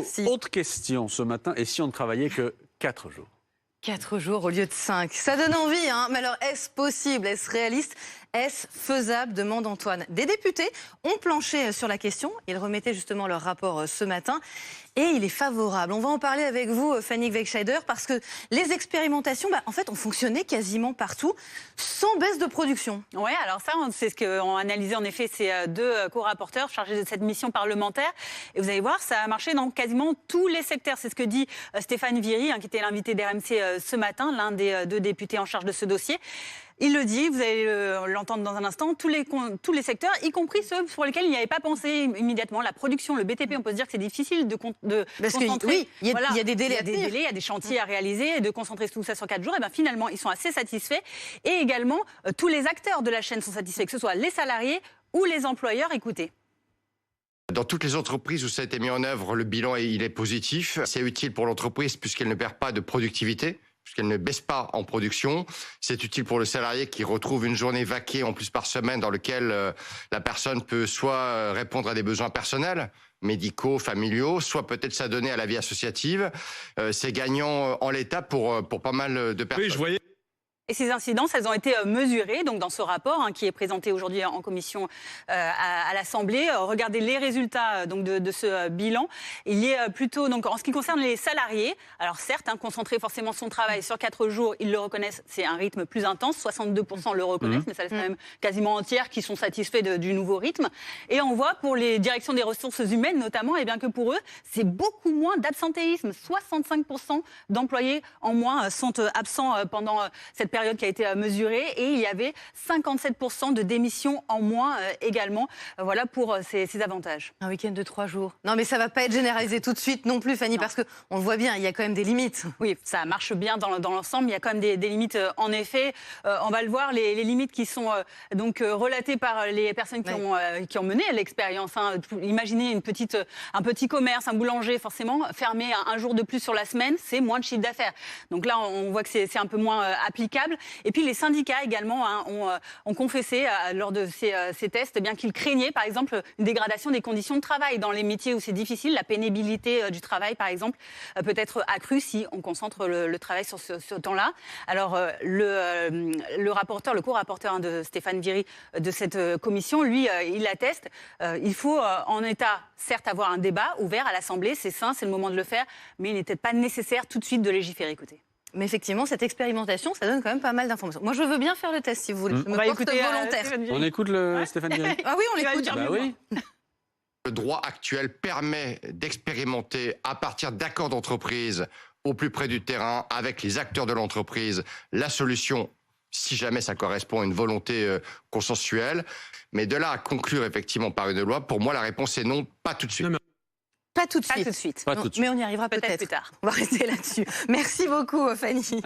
Si. Autre question ce matin, et si on ne travaillait que 4 jours? 4 jours au lieu de 5. Ça donne envie, hein. Mais alors, est-ce possible? Est-ce réaliste? Est-ce faisable? Demande Antoine. Des députés ont planché sur la question. Ils remettaient justement leur rapport ce matin. Et il est favorable. On va en parler avec vous, Fanny Wegscheider, parce que les expérimentations, en fait, ont fonctionné quasiment partout, sans baisse de production. Oui, alors ça, c'est ce qu'ont analysé en effet ces deux co-rapporteurs chargés de cette mission parlementaire. Et vous allez voir, ça a marché dans quasiment tous les secteurs. C'est ce que dit Stéphane Viry, qui était l'invité d'RMC ce matin, l'un des deux députés en charge de ce dossier. Il le dit, vous allez l'entendre dans un instant, tous les secteurs, y compris ceux pour lesquels il n'y avait pas pensé immédiatement. La production, le BTP, on peut se dire que c'est difficile de concentrer. Oui, il y a des délais il y a des chantiers à réaliser, et de concentrer tout ça sur 4 jours. Et bien finalement, ils sont assez satisfaits. Et également, tous les acteurs de la chaîne sont satisfaits, que ce soit les salariés ou les employeurs. Écoutez. Dans toutes les entreprises où ça a été mis en œuvre, le bilan il est positif. C'est utile pour l'entreprise puisqu'elle ne perd pas de productivité, puisqu'elle ne baisse pas en production. C'est utile pour le salarié qui retrouve une journée vaquée en plus par semaine dans laquelle la personne peut soit répondre à des besoins personnels, médicaux, familiaux, soit peut-être s'adonner à la vie associative. C'est gagnant en l'état pour pas mal de personnes. Oui, je voyais. Et ces incidences, elles ont été mesurées donc dans ce rapport qui est présenté aujourd'hui en commission à l'Assemblée. Regardez les résultats donc de ce bilan. Il y est plutôt donc en ce qui concerne les salariés. Alors certes, concentrer forcément son travail sur 4 jours, ils le reconnaissent, c'est un rythme plus intense. 62% le reconnaissent, mais ça laisse quand même quasiment un tiers qui sont satisfaits du nouveau rythme. Et on voit pour les directions des ressources humaines notamment, et bien que pour eux, c'est beaucoup moins d'absentéisme. 65% d'employés en moins sont absents pendant cette période qui a été mesurée, et il y avait 57% de démissions en moins également. Voilà pour ces avantages. Un week-end de 3 jours. Non, mais ça ne va pas être généralisé tout de suite non plus, Fanny, parce qu'on le voit bien, il y a quand même des limites. Oui, ça marche bien dans l'ensemble, il y a quand même des limites en effet. On va le voir, les limites qui sont donc relatées par les personnes qui ont mené l'expérience. Imaginez un petit commerce, un boulanger, forcément, fermé un jour de plus sur la semaine, c'est moins de chiffre d'affaires. Donc là, on voit que c'est un peu moins applicable. Et puis les syndicats également ont confessé lors de ces tests qu'ils craignaient par exemple une dégradation des conditions de travail dans les métiers où c'est difficile. La pénibilité du travail par exemple peut être accrue si on concentre le travail sur ce temps-là. Alors le co-rapporteur de Stéphane Viry de cette commission, lui, il atteste. Il faut en état certes avoir un débat ouvert à l'Assemblée, c'est sain, c'est le moment de le faire, mais il n'est peut-être pas nécessaire tout de suite de légiférer. Écoutez. Mais effectivement, cette expérimentation, ça donne quand même pas mal d'informations. Moi, je veux bien faire le test, si vous voulez. Je me porte volontaire. On écoute Stéphane Viry. Ah oui, on l'écoute. Bah oui. Le droit actuel permet d'expérimenter à partir d'accords d'entreprise au plus près du terrain avec les acteurs de l'entreprise la solution si jamais ça correspond à une volonté consensuelle. Mais de là à conclure effectivement par une loi, pour moi la réponse est non, pas tout de suite. Pas tout de suite. Pas tout de suite. Pas tout de suite. Mais on y arrivera peut-être plus tard. On va rester là-dessus. Merci beaucoup, Fanny.